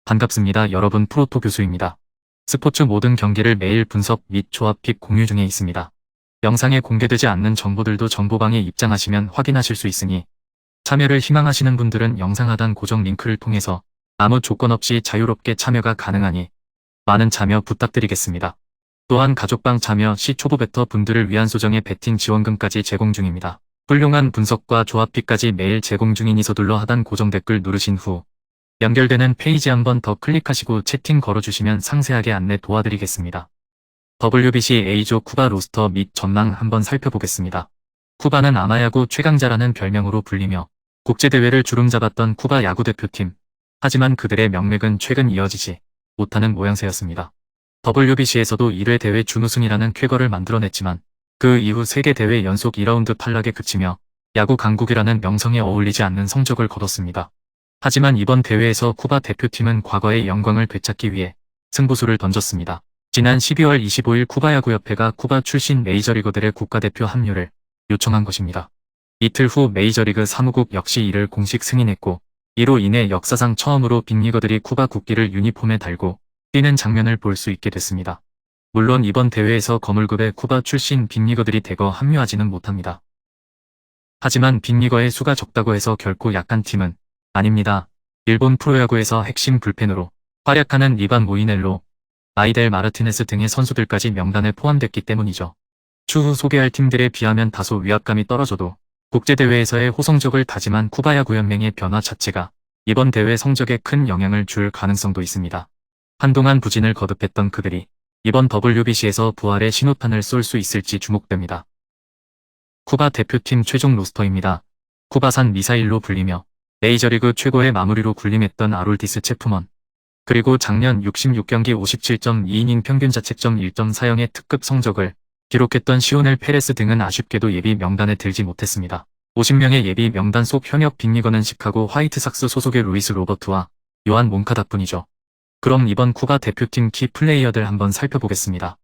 반갑습니다. 여러분, 프로토 교수입니다. 스포츠 모든 경기를 매일 분석 및 조합픽 공유 중에 있습니다. 영상에 공개되지 않는 정보들도 정보방에 입장하시면 확인하실 수 있으니 참여를 희망하시는 분들은 영상 하단 고정 링크를 통해서 아무 조건 없이 자유롭게 참여가 가능하니 많은 참여 부탁드리겠습니다. 또한 가족방 참여 시 초보 베터 분들을 위한 소정의 베팅 지원금까지 제공 중입니다. 훌륭한 분석과 조합픽까지 매일 제공 중이니 서둘러 하단 고정 댓글 누르신 후 연결되는 페이지 한번 더 클릭하시고 채팅 걸어주시면 상세하게 안내 도와드리겠습니다. WBC A조 쿠바 로스터 및 전망 한번 살펴보겠습니다. 쿠바는 아마야구 최강자라는 별명으로 불리며 국제대회를 주름잡았던 쿠바 야구대표팀. 하지만 그들의 명맥은 최근 이어지지 못하는 모양새였습니다. WBC에서도 1회 대회 준우승이라는 쾌거를 만들어냈지만 그 이후 세계대회 연속 2라운드 탈락에 그치며 야구 강국이라는 명성에 어울리지 않는 성적을 거뒀습니다. 하지만 이번 대회에서 쿠바 대표팀은 과거의 영광을 되찾기 위해 승부수를 던졌습니다. 지난 12월 25일 쿠바야구협회가 쿠바 출신 메이저리거들의 국가대표 합류를 요청한 것입니다. 이틀 후 메이저리그 사무국 역시 이를 공식 승인했고 이로 인해 역사상 처음으로 빅리거들이 쿠바 국기를 유니폼에 달고 뛰는 장면을 볼 수 있게 됐습니다. 물론 이번 대회에서 거물급의 쿠바 출신 빅리거들이 대거 합류하지는 못합니다. 하지만 빅리거의 수가 적다고 해서 결코 약한 팀은 아닙니다. 일본 프로야구에서 핵심 불펜으로 활약하는 이반 모이넬로, 아이델 마르티네스 등의 선수들까지 명단에 포함됐기 때문이죠. 추후 소개할 팀들에 비하면 다소 위압감이 떨어져도 국제대회에서의 호성적을 다짐한 쿠바야구연맹의 변화 자체가 이번 대회 성적에 큰 영향을 줄 가능성도 있습니다. 한동안 부진을 거듭했던 그들이 이번 WBC에서 부활의 신호탄을 쏠 수 있을지 주목됩니다. 쿠바 대표팀 최종 로스터입니다. 쿠바산 미사일로 불리며 메이저리그 최고의 마무리로 군림했던 아롤디스 체프먼, 그리고 작년 66경기 57.2이닝 평균 자책점 1.4영의 특급 성적을 기록했던 시오넬 페레스 등은 아쉽게도 예비 명단에 들지 못했습니다. 50명의 예비 명단 속 현역 빅리거는 시카고 화이트삭스 소속의 루이스 로버트와 요한 몬카다뿐이죠. 그럼 이번 쿠바 대표팀 키 플레이어들 한번 살펴보겠습니다.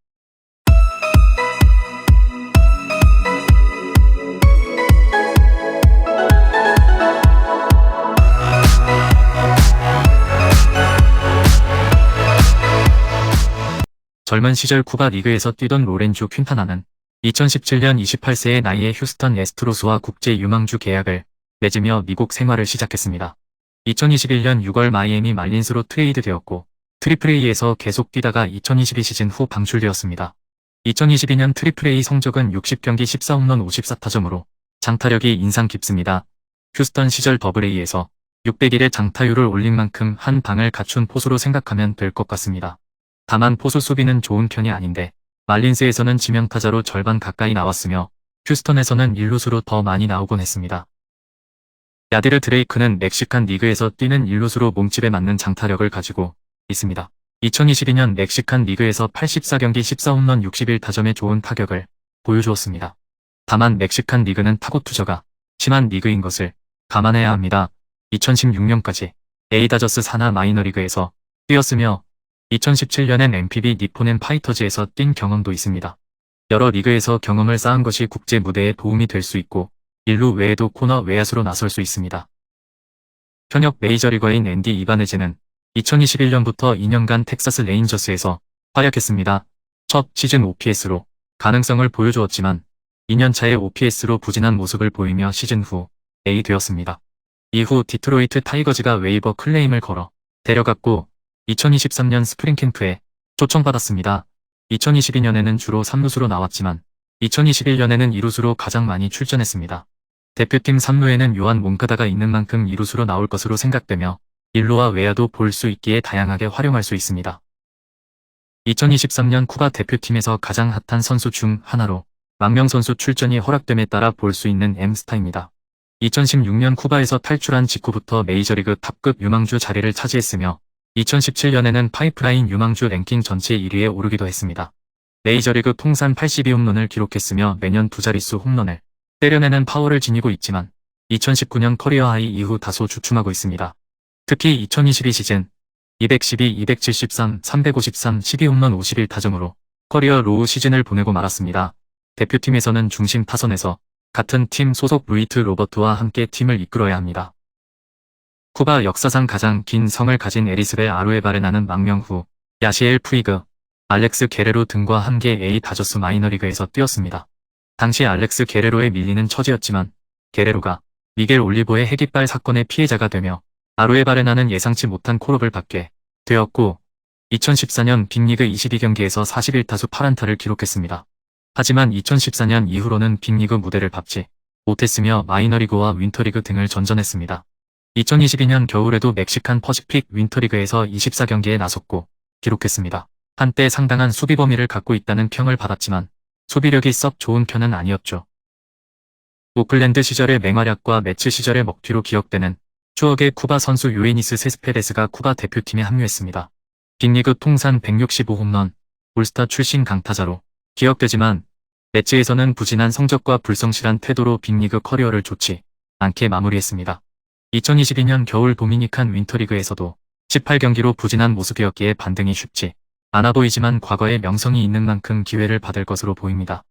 젊은 시절 쿠바 리그에서 뛰던 로렌조 퀸타나는 2017년 28세의 나이에 휴스턴 애스트로스와 국제 유망주 계약을 맺으며 미국 생활을 시작했습니다. 2021년 6월 마이애미 말린스로 트레이드 되었고 트리플A에서 계속 뛰다가 2022 시즌 후 방출되었습니다. 2022년 트리플A 성적은 60경기 14홈런 54타점으로 장타력이 인상 깊습니다. 휴스턴 시절 더블A에서 601의 장타율을 올린 만큼 한 방을 갖춘 포수로 생각하면 될 것 같습니다. 다만 포수 수비는 좋은 편이 아닌데 말린스에서는 지명타자로 절반 가까이 나왔으며 휴스턴에서는 일루수로 더 많이 나오곤 했습니다. 야디르 드레이크는 멕시칸 리그에서 뛰는 일루수로 몸집에 맞는 장타력을 가지고 있습니다. 2022년 멕시칸 리그에서 84경기 14홈런 61타점의 좋은 타격을 보여주었습니다. 다만 멕시칸 리그는 타고 투저가 심한 리그인 것을 감안해야 합니다. 2016년까지 에이다저스 산하 마이너리그에서 뛰었으며 2017년엔 NPB 니폰앤 파이터즈에서 뛴 경험도 있습니다. 여러 리그에서 경험을 쌓은 것이 국제 무대에 도움이 될 수 있고 일루 외에도 코너 외야수로 나설 수 있습니다. 현역 메이저리거인 앤디 이바네즈는 2021년부터 2년간 텍사스 레인저스에서 활약했습니다. 첫 시즌 OPS로 가능성을 보여주었지만 2년차의 OPS로 부진한 모습을 보이며 시즌 후 A 되었습니다. 이후 디트로이트 타이거즈가 웨이버 클레임을 걸어 데려갔고 2023년 스프링 캠프에 초청받았습니다. 2022년에는 주로 3루수로 나왔지만 2021년에는 2루수로 가장 많이 출전했습니다. 대표팀 3루에는 요한 몬카다가 있는 만큼 2루수로 나올 것으로 생각되며 1루와 외야도 볼 수 있기에 다양하게 활용할 수 있습니다. 2023년 쿠바 대표팀에서 가장 핫한 선수 중 하나로 망명 선수 출전이 허락됨에 따라 볼 수 있는 엠스타입니다. 2016년 쿠바에서 탈출한 직후부터 메이저리그 탑급 유망주 자리를 차지했으며 2017년에는 파이프라인 유망주 랭킹 전체 1위에 오르기도 했습니다. 메이저리그 통산 82홈런을 기록했으며 매년 두 자릿수 홈런을 때려내는 파워를 지니고 있지만 2019년 커리어 하이 이후 다소 주춤하고 있습니다. 특히 2022 시즌 212, 273, 353, 12홈런 51타점으로 커리어 로우 시즌을 보내고 말았습니다. 대표팀에서는 중심 타선에서 같은 팀 소속 루이트 로버트와 함께 팀을 이끌어야 합니다. 쿠바 역사상 가장 긴 성을 가진 에리스벨 아루에바레나는 망명 후 야시엘 푸이그, 알렉스 게레로 등과 함께 A 다저스 마이너리그에서 뛰었습니다. 당시 알렉스 게레로에 밀리는 처지였지만 게레로가 미겔 올리보의 핵이빨 사건의 피해자가 되며 아루에바레나는 예상치 못한 콜업을 받게 되었고 2014년 빅리그 22경기에서 41타수 8안타를 기록했습니다. 하지만 2014년 이후로는 빅리그 무대를 밟지 못했으며 마이너리그와 윈터리그 등을 전전했습니다. 2022년 겨울에도 멕시칸 퍼시픽 윈터리그에서 24경기에 나섰고 기록했습니다. 한때 상당한 수비 범위를 갖고 있다는 평을 받았지만 수비력이 썩 좋은 편은 아니었죠. 오클랜드 시절의 맹활약과 매치 시절의 먹튀로 기억되는 추억의 쿠바 선수 요에니스 세스페데스가 쿠바 대표팀에 합류했습니다. 빅리그 통산 165홈런, 올스타 출신 강타자로 기억되지만 매치에서는 부진한 성적과 불성실한 태도로 빅리그 커리어를 좋지 않게 마무리했습니다. 2022년 겨울 도미니칸 윈터리그에서도 18경기로 부진한 모습이었기에 반등이 쉽지 않아 보이지만 과거에 명성이 있는 만큼 기회를 받을 것으로 보입니다.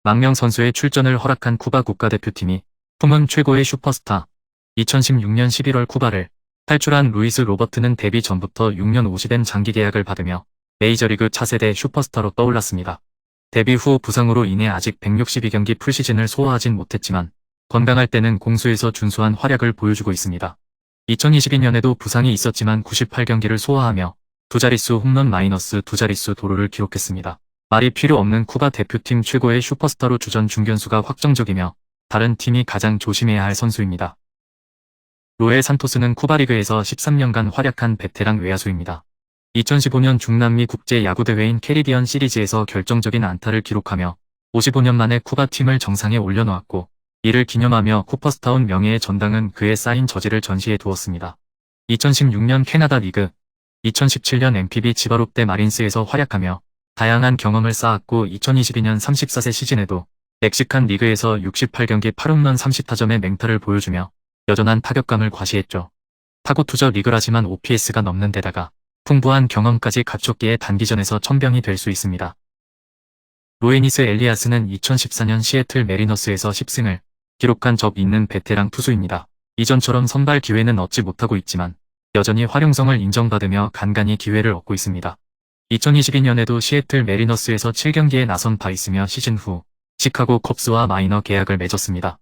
망명 선수의 출전을 허락한 쿠바 국가대표팀이 품은 최고의 슈퍼스타 2016년 11월 쿠바를 탈출한 루이스 로버트는 데뷔 전부터 6년 5시된 장기 계약을 받으며 메이저리그 차세대 슈퍼스타로 떠올랐습니다. 데뷔 후 부상으로 인해 아직 162경기 풀시즌을 소화하진 못했지만 건강할 때는 공수에서 준수한 활약을 보여주고 있습니다. 2022년에도 부상이 있었지만 98경기를 소화하며 두 자릿수 홈런 마이너스 두 자릿수 도루를 기록했습니다. 말이 필요 없는 쿠바 대표팀 최고의 슈퍼스타로 주전 중견수가 확정적이며 다른 팀이 가장 조심해야 할 선수입니다. 로엘 산토스는 쿠바 리그에서 13년간 활약한 베테랑 외야수입니다. 2015년 중남미 국제 야구대회인 캐리비언 시리즈에서 결정적인 안타를 기록하며 55년 만에 쿠바 팀을 정상에 올려놓았고 이를 기념하며 쿠퍼스타운 명예의 전당은 그의 쌓인 저지를 전시해 두었습니다. 2016년 캐나다 리그, 2017년 MPB 지바롭대 마린스에서 활약하며 다양한 경험을 쌓았고 2022년 34세 시즌에도 멕시칸 리그에서 68경기 8홈런 30타점의 맹타를 보여주며 여전한 타격감을 과시했죠. 타고 투저 리그라지만 OPS가 넘는 데다가 풍부한 경험까지 갖췄기에 단기전에서 천병이 될 수 있습니다. 로에니스 엘리아스는 2014년 시애틀 메리너스에서 10승을 기록한 적 있는 베테랑 투수입니다. 이전처럼 선발 기회는 얻지 못하고 있지만 여전히 활용성을 인정받으며 간간히 기회를 얻고 있습니다. 2022년에도 시애틀 메리너스에서 7경기에 나선 바 있으며 시즌 후 시카고 컵스와 마이너 계약을 맺었습니다.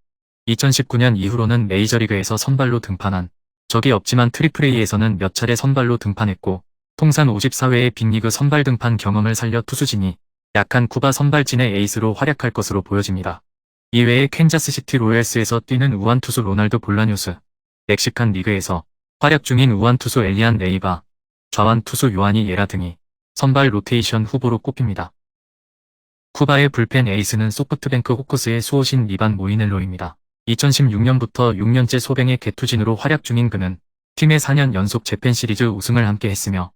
2019년 이후로는 메이저리그에서 선발로 등판한 적이 없지만 트리플A에서는 몇 차례 선발로 등판했고 통산 54회의 빅리그 선발 등판 경험을 살려 투수진이 약한 쿠바 선발진의 에이스로 활약할 것으로 보여집니다. 이외에 캔자스시티 로얄스에서 뛰는 우완투수 로날도 볼라뉴스, 멕시칸 리그에서 활약 중인 우완투수 엘리안 레이바, 좌완투수 요하니 예라 등이 선발 로테이션 후보로 꼽힙니다. 쿠바의 불펜 에이스는 소프트뱅크 호크스의 수호신 리반 모이넬로입니다. 2016년부터 6년째 소뱅의 개투진으로 활약 중인 그는 팀의 4년 연속 재팬 시리즈 우승을 함께 했으며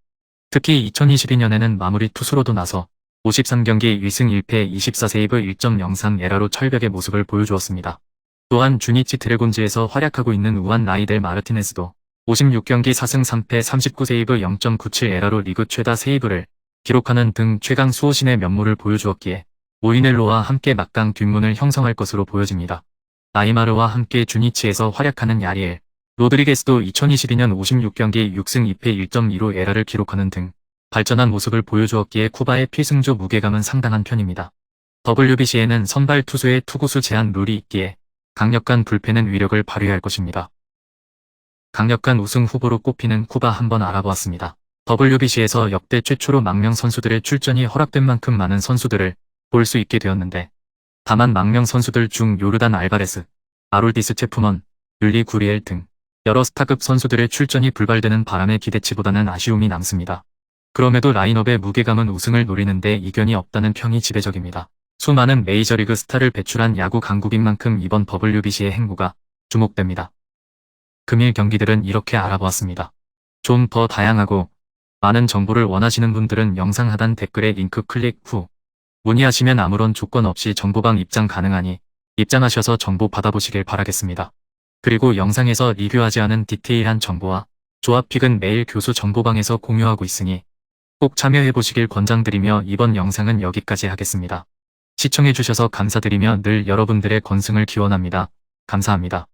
특히 2022년에는 마무리 투수로도 나서 53경기 1승 1패 24세이브 1.03 에라로 철벽의 모습을 보여주었습니다. 또한 주니치 드래곤즈에서 활약하고 있는 우안 라이델 마르티네스도 56경기 4승 3패 39세이브 0.97 에라로 리그 최다 세이브를 기록하는 등 최강 수호신의 면모를 보여주었기에 모이넬로와 함께 막강 뒷문을 형성할 것으로 보여집니다. 나이마르와 함께 주니치에서 활약하는 야리엘 로드리게스도 2022년 56경기 6승 2패 1.25 에라를 기록하는 등 발전한 모습을 보여주었기에 쿠바의 필승조 무게감은 상당한 편입니다. WBC에는 선발 투수의 투구수 제한 룰이 있기에 강력한 불펜은 위력을 발휘할 것입니다. 강력한 우승 후보로 꼽히는 쿠바 한번 알아보았습니다. WBC에서 역대 최초로 망명 선수들의 출전이 허락된 만큼 많은 선수들을 볼 수 있게 되었는데 다만 망명 선수들 중 요르단 알바레스, 아롤디스 체프먼, 율리 구리엘 등 여러 스타급 선수들의 출전이 불발되는 바람에 기대치보다는 아쉬움이 남습니다. 그럼에도 라인업의 무게감은 우승을 노리는데 이견이 없다는 평이 지배적입니다. 수많은 메이저리그 스타를 배출한 야구 강국인 만큼 이번 WBC의 행보가 주목됩니다. 금일 경기들은 이렇게 알아보았습니다. 좀 더 다양하고 많은 정보를 원하시는 분들은 영상 하단 댓글에 링크 클릭 후 문의하시면 아무런 조건 없이 정보방 입장 가능하니 입장하셔서 정보 받아보시길 바라겠습니다. 그리고 영상에서 리뷰하지 않은 디테일한 정보와 조합픽은 매일 교수 정보방에서 공유하고 있으니 꼭 참여해보시길 권장드리며 이번 영상은 여기까지 하겠습니다. 시청해주셔서 감사드리며 늘 여러분들의 건승을 기원합니다. 감사합니다.